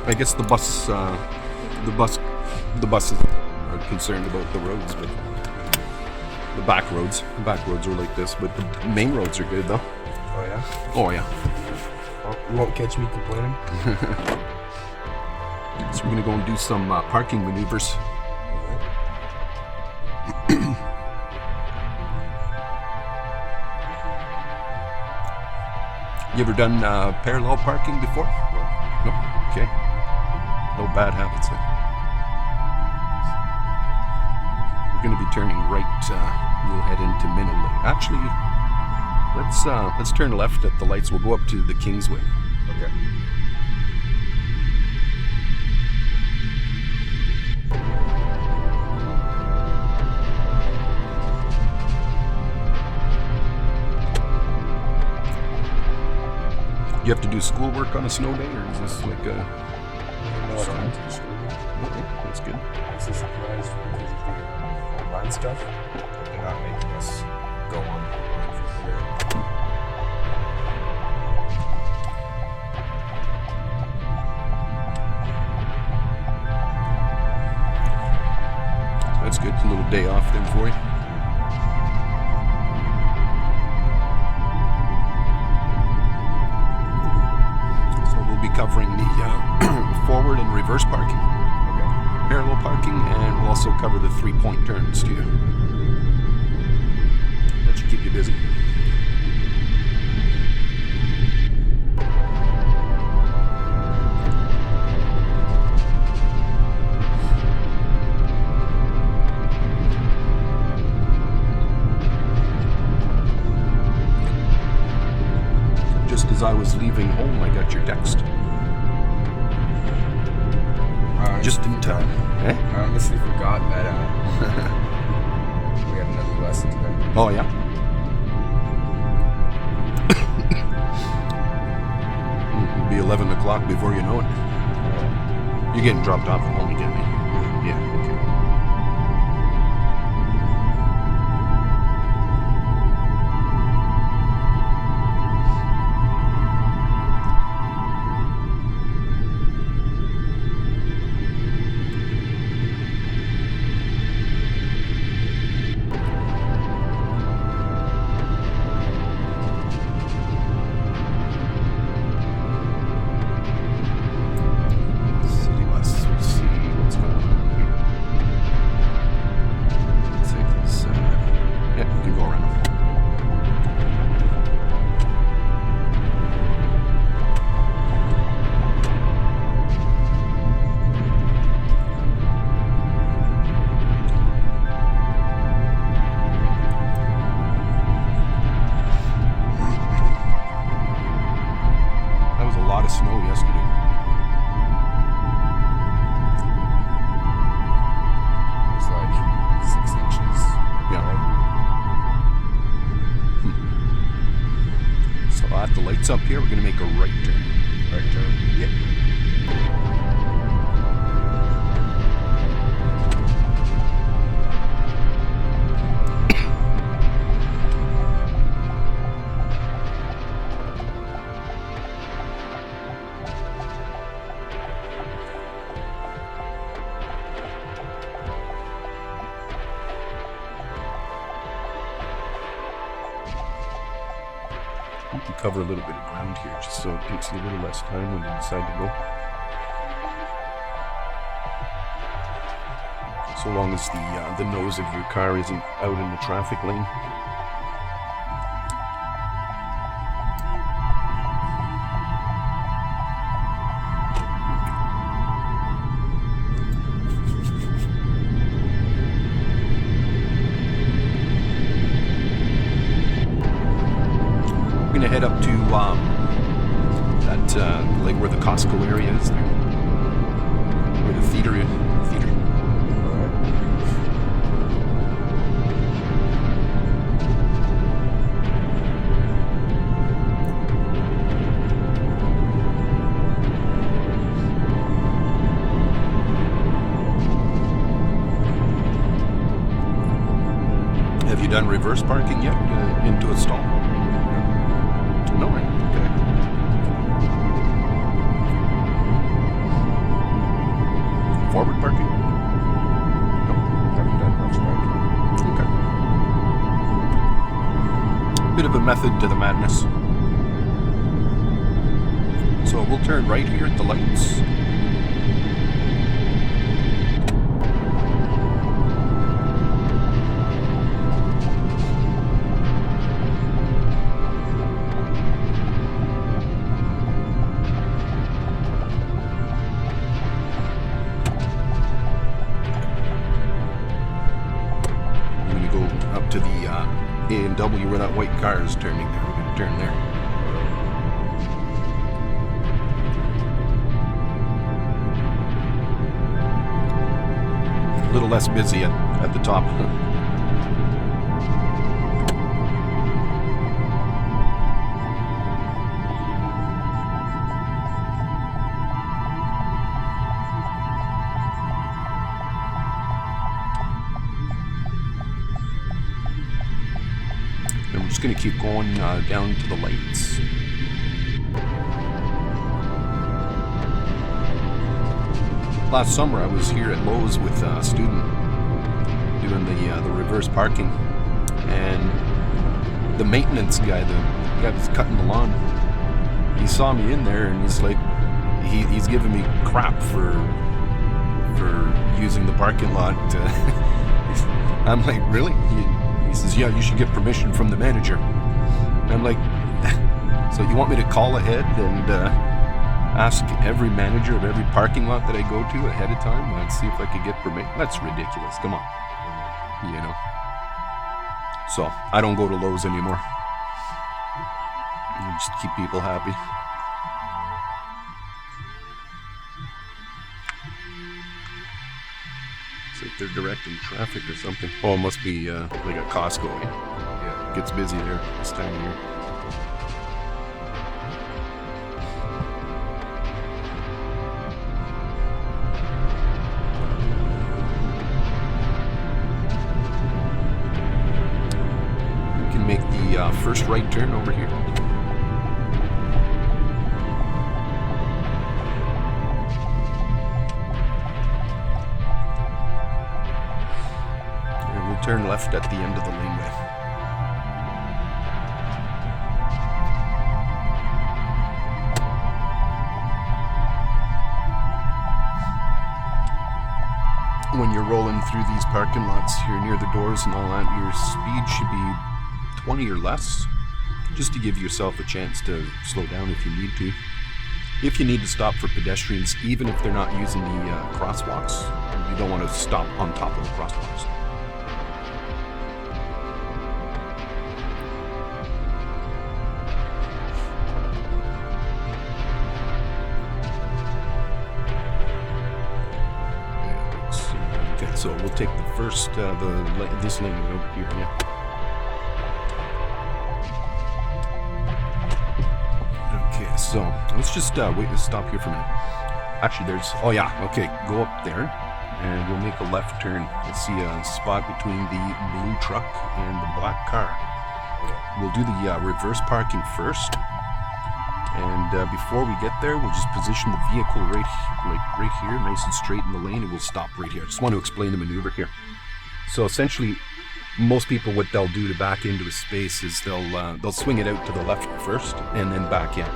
I guess the buses are concerned about the roads, but the back roads are like this, but the main roads are good though. Oh yeah? Oh yeah. Well, you won't catch me complaining. So we're gonna go and do some parking maneuvers. You ever done parallel parking before? No? Okay. No bad habits then. We're going to be turning right. We'll head into Minnow Lake. Actually, let's turn left at the lights. We'll go up to the Kingsway. Okay. You have to do schoolwork on a snow day, or is this like a... No, I don't have to do school. Okay, that's good. This is surprised because of the online stuff. They're not making us go on for free. That's good. A little day off then for you. Covering the forward and reverse parking, parallel parking, and we'll also cover the 3-point turns too. That should keep you busy. Just as I was leaving home, I got your text. Just in time. I honestly forgot that we had another lesson today. Oh, yeah? It'll be 11 o'clock before you know it. You're getting dropped off at home again, eh? Yeah, okay. Snow yesterday. It was like 6 inches. Yeah. So at the lights up here, we're going to make a right turn. Right turn? Yep. You can cover a little bit of ground here just so it takes you a little less time when you decide to go. So long as the nose of your car isn't out in the traffic lane. We're gonna head up to that like where the Costco area is there, where the theater is. Have you done reverse parking yet into a stall? No, right? Okay. method to the madness. So we'll turn right here at the lights. To the A&W where that white car is turning there. We're going to turn there. A little less busy at the top. And we're just going to keep going down to the lights. Last summer I was here at Lowe's with a student doing the reverse parking, and the maintenance guy, the guy was cutting the lawn, he saw me in there and he's like, he's giving me crap for using the parking lot. I'm like, really? He says, yeah, you should get permission from the manager. And I'm like, so you want me to call ahead and ask every manager of every parking lot that I go to ahead of time and see if I could get permission? That's ridiculous. Come on. You know. So I don't go to Lowe's anymore. You just keep people happy. It's like they're directing traffic or something. Oh, it must be like a Costco, eh? Yeah, it gets busy there this time of year. We can make the first right turn over here. Turn left at the end of the laneway. When you're rolling through these parking lots here near the doors and all that, your speed should be 20 or less, just to give yourself a chance to slow down if you need to. If you need to stop for pedestrians, even if they're not using the crosswalks, you don't want to stop on top of the crosswalks. So we'll take the first, this lane over here, yeah. Okay, so let's just wait to stop here for a minute. Actually, there's, oh yeah, okay, go up there, and we'll make a left turn. I see a spot between the blue truck and the black car. We'll do the reverse parking first. And before we get there, we'll just position the vehicle right here, nice and straight in the lane, and we'll stop right here. I just want to explain the maneuver here. So essentially, most people, what they'll do to back into a space is they'll swing it out to the left first and then back in.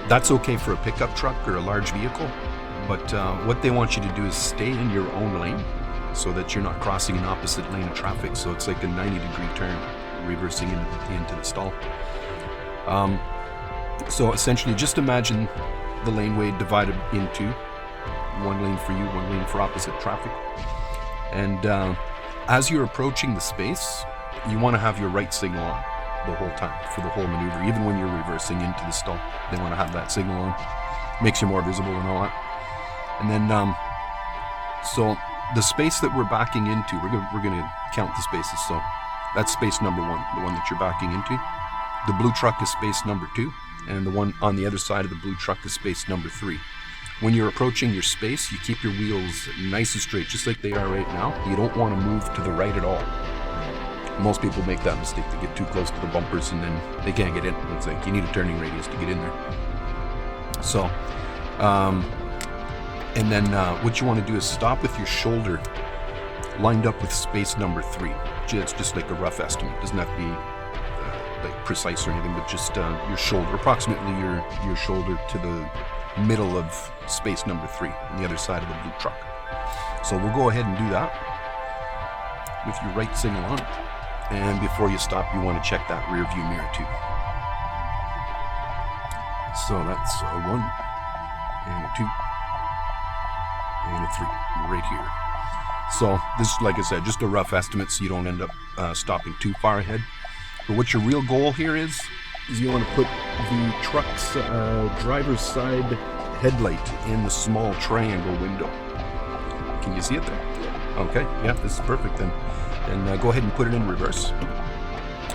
That's okay for a pickup truck or a large vehicle, but what they want you to do is stay in your own lane so that you're not crossing an opposite lane of traffic. So it's like a 90-degree turn, reversing into the stall. So essentially, just imagine the laneway divided into one lane for you, one lane for opposite traffic. And as you're approaching the space, you want to have your right signal on the whole time for the whole maneuver. Even when you're reversing into the stall, they want to have that signal on. Makes you more visible and all that. And then, so the space that we're backing into, we're gonna count the spaces. So that's space number 1, the one that you're backing into. The blue truck is space number 2. And the one on the other side of the blue truck is space number 3. When you're approaching your space, you keep your wheels nice and straight, just like they are right now. You don't want to move to the right at all. Most people make that mistake. They get too close to the bumpers and then they can't get in. It's like you need a turning radius to get in there. So, and then what you want to do is stop with your shoulder lined up with space number 3. It's just like a rough estimate. It doesn't have to be like precise or anything, but just your shoulder, approximately your shoulder to the middle of space number 3 on the other side of the blue truck. So we'll go ahead and do that with your right signal on. And before you stop, you want to check that rear view mirror too. So that's a 1 and a 2 and a 3 right here. So this is, like I said, just a rough estimate so you don't end up stopping too far ahead. But what your real goal here is you want to put the truck's driver's side headlight in the small triangle window. Can you see it there? Yeah. Okay, yeah, this is perfect then. And go ahead and put it in reverse.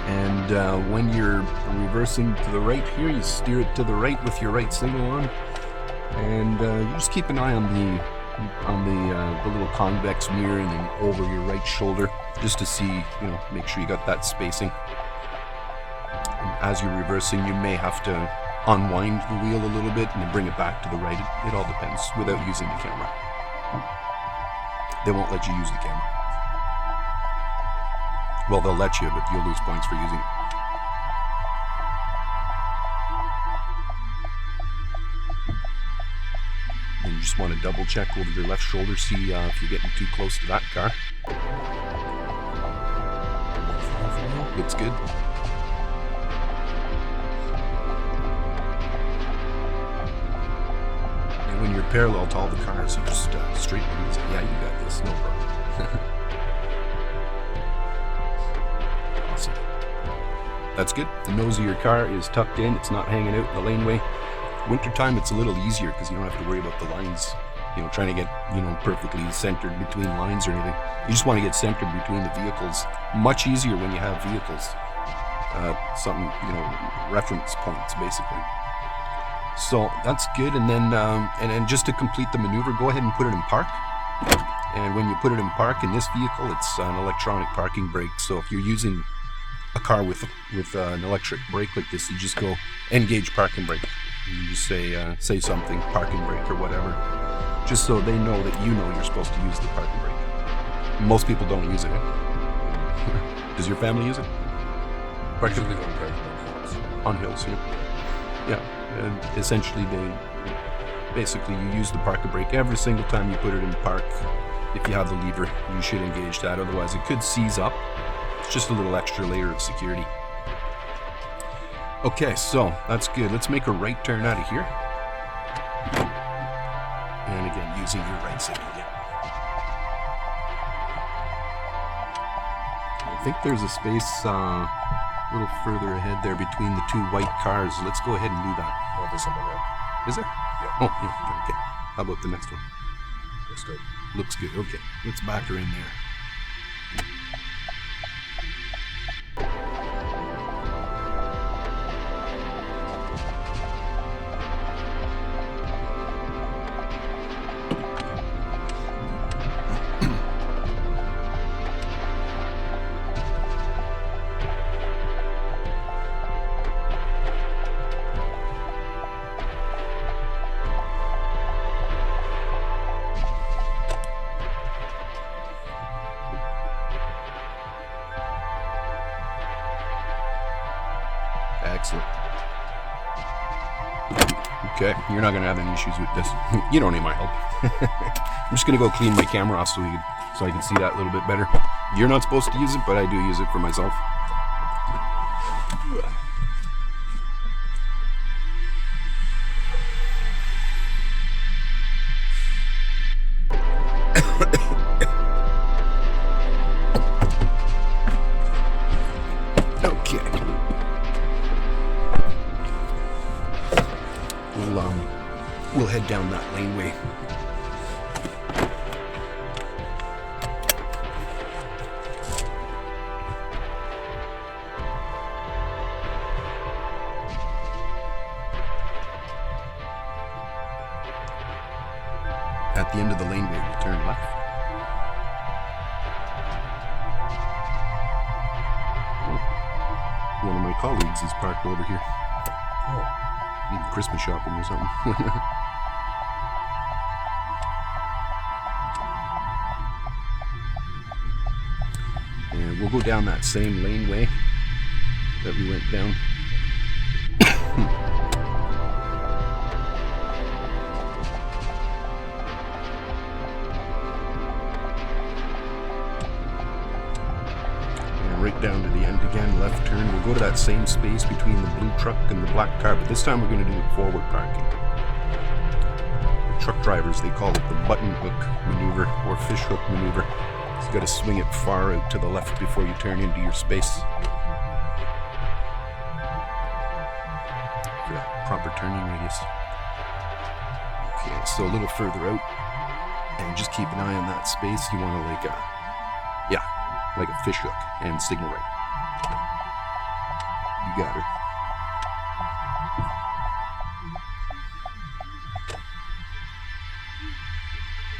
And when you're reversing to the right here, you steer it to the right with your right signal on. And you just keep an eye on the little convex mirror and then over your right shoulder just to see, make sure you got that spacing. And as you're reversing, you may have to unwind the wheel a little bit and then bring it back to the right. It all depends without using the camera. They won't let you use the camera. Well, they'll let you, but you'll lose points for using it. And you just want to double check over your left shoulder, see if you're getting too close to that car. Looks good. And when you're parallel to all the cars, you just straighten them and say, yeah, you got this, no problem. Awesome. That's good. The nose of your car is tucked in, it's not hanging out in the laneway. Wintertime, it's a little easier because you don't have to worry about the lines, trying to get, perfectly centered between lines or anything. You just want to get centered between the vehicles. Much easier when you have vehicles. Reference points, basically. So that's good. And then just to complete the maneuver, go ahead and put it in park. And when you put it in park in this vehicle, it's an electronic parking brake. So if you're using a car with an electric brake like this, you just go engage parking brake. You just say something, parking brake or whatever, just so they know that you're supposed to use the parking brake. Most people don't use it. Eh? Does your family use it? Usually they don't park on hills. On hills, yeah. And essentially, you use the parking brake every single time you put it in park. If you have the lever, you should engage that. Otherwise, it could seize up. It's just a little extra layer of security. Okay, so that's good. Let's make a right turn out of here. And again, using your right signal. Yeah. I think there's a space a little further ahead there between the two white cars. Let's go ahead and do that. Oh, there's some more. Is there? Yeah. Oh, yeah. Okay. How about the next one? Looks good. Looks good. Okay. Let's back her in there. Excellent. Okay, you're not going to have any issues with this. You don't need my help. I'm just going to go clean my camera off so I can see that a little bit better. You're not supposed to use it, but I do use it for myself. We'll head down that laneway. At the end of the laneway, we'll turn left. One of my colleagues is parked over here. Oh. Maybe Christmas shopping or something. And we'll go down that same laneway. that we went down. And right down to the end again, left turn. We'll go to that same space between the blue truck and the black car, but this time we're going to do it forward parking. The truck drivers, they call it the button hook maneuver or fish hook maneuver. So you got to swing it far out to the left before you turn into your space. For that proper turning radius. Okay, so a little further out, and just keep an eye on that space. You want to like a fish hook, and signal right. You got it.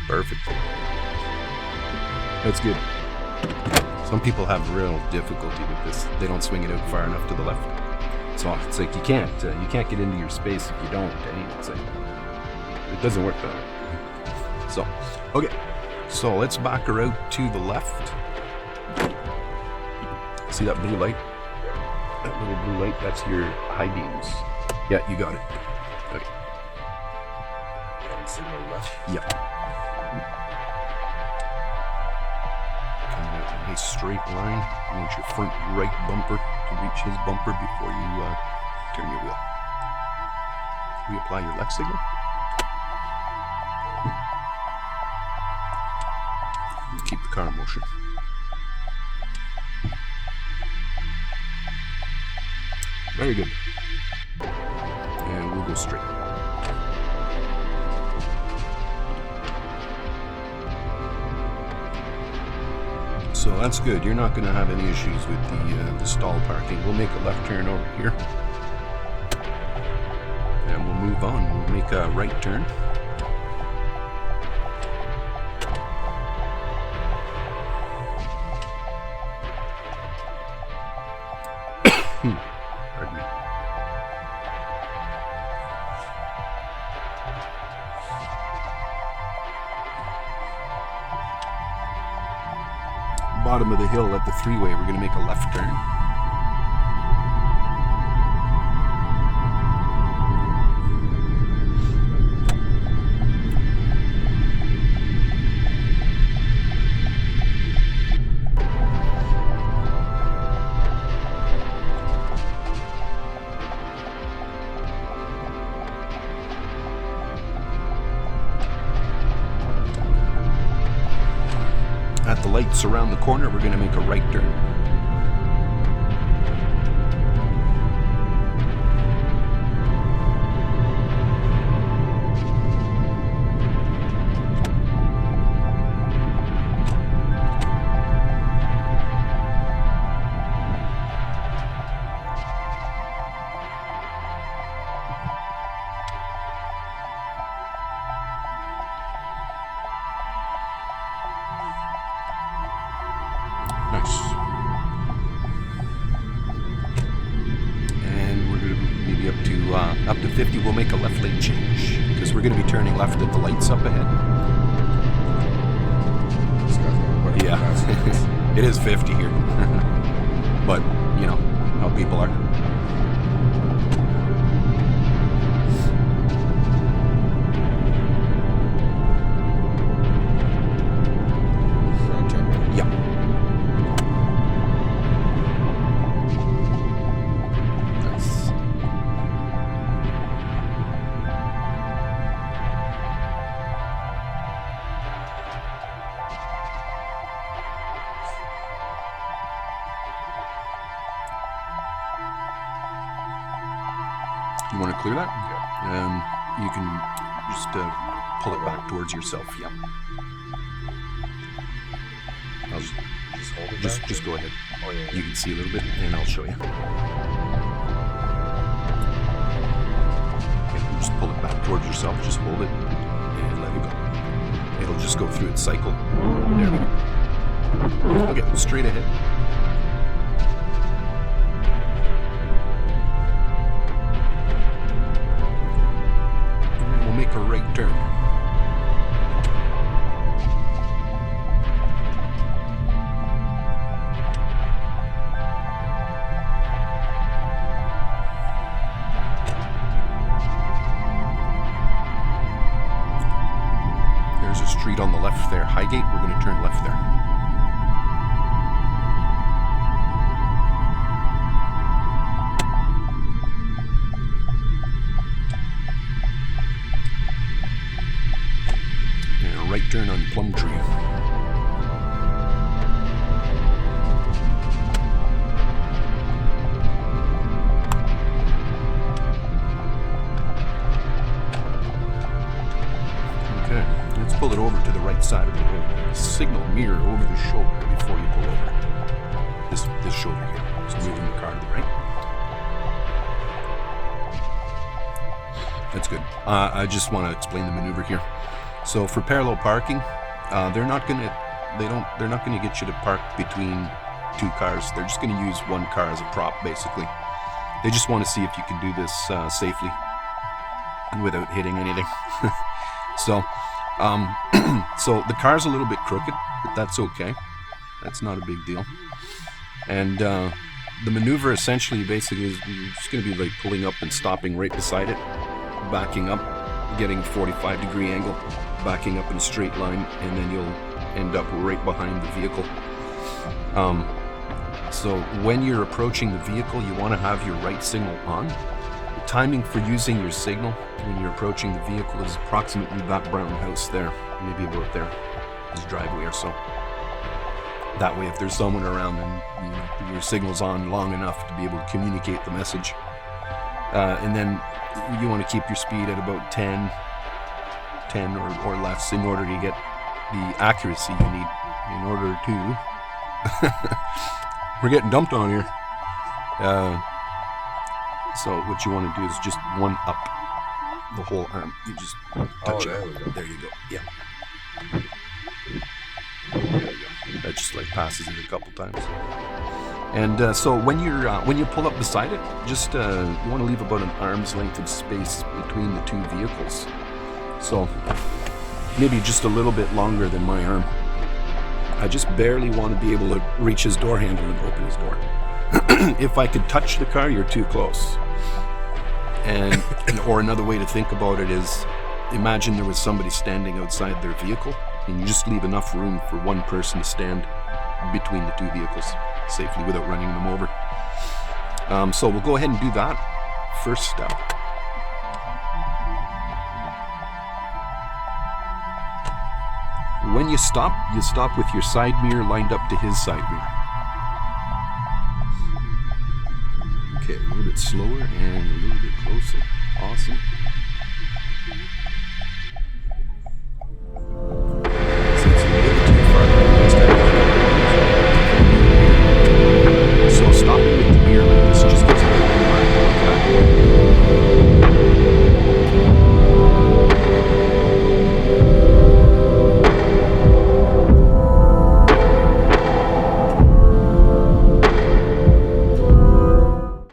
Perfect. That's good. Some people have real difficulty with this. They don't swing it out far enough to the left. So it's like you can't get into your space if you don't. It's like it doesn't work that way. So okay, so let's back her out to the left. See that blue light? That little blue light, that's your high beams. Yeah, you got it. Okay. Signal left. Yeah. Coming out in a nice straight line. You want your front right bumper to reach his bumper before you turn your wheel. Reapply your left signal. Keep the car in motion. Very good. And we'll go straight. So that's good. You're not going to have any issues with the stall parking. We'll make a left turn over here. And we'll move on. We'll make a right turn. Pardon me. Bottom of the hill at the three-way, we're going to make a left turn. At the lights around the corner, we're going to make a right turn. Nice. And we're going to maybe up to 50. We'll make a left lane change because we're going to be turning left at the lights up ahead. Yeah, it is 50 here, but you know how people are. You want to clear that? Yeah. You can just pull it back towards yourself. Yeah. I'll Just hold it. just go ahead. Oh yeah. You can see a little bit, and I'll show you. Okay, just pull it back towards yourself. Just hold it and let it go. It'll just go through its cycle. There we go. Okay, straight ahead. We'll make a right turn. street on the left there, Highgate. We're going to turn left there. And a right turn on Plumtree. Pull it over to the right side of the road. Signal mirror over the shoulder before you pull over. This shoulder here. Just moving the car to the right. That's good. I just want to explain the maneuver here. So for parallel parking, they're not gonna get you to park between two cars. They're just gonna use one car as a prop, basically. They just want to see if you can do this safely and without hitting anything. So the car's a little bit crooked, but that's okay. That's not a big deal. And the maneuver essentially basically is you're just going to be like pulling up and stopping right beside it, backing up, getting a 45-degree angle, backing up in a straight line, and then you'll end up right behind the vehicle. So when you're approaching the vehicle, you want to have your right signal on. The timing for using your signal when you're approaching the vehicle is approximately that brown house there, maybe about there, this driveway or so. That way, if there's someone around, then your signal's on long enough to be able to communicate the message. And then you want to keep your speed at about 10 or less in order to get the accuracy you need in order to... We're getting dumped on here. So what you want to do is just one up the whole arm. You just touch it. There you go. Yeah. There you go. That just like passes it a couple times. And so when you pull up beside it, just you want to leave about an arm's length of space between the two vehicles. So maybe just a little bit longer than my arm. I just barely want to be able to reach his door handle and open his door. If I could touch the car, you're too close. Or another way to think about it is, imagine there was somebody standing outside their vehicle, and you just leave enough room for one person to stand between the two vehicles safely without running them over. So we'll go ahead and do that first step. When you stop with your side mirror lined up to his side mirror. Okay, a little bit slower and a little bit closer. Awesome.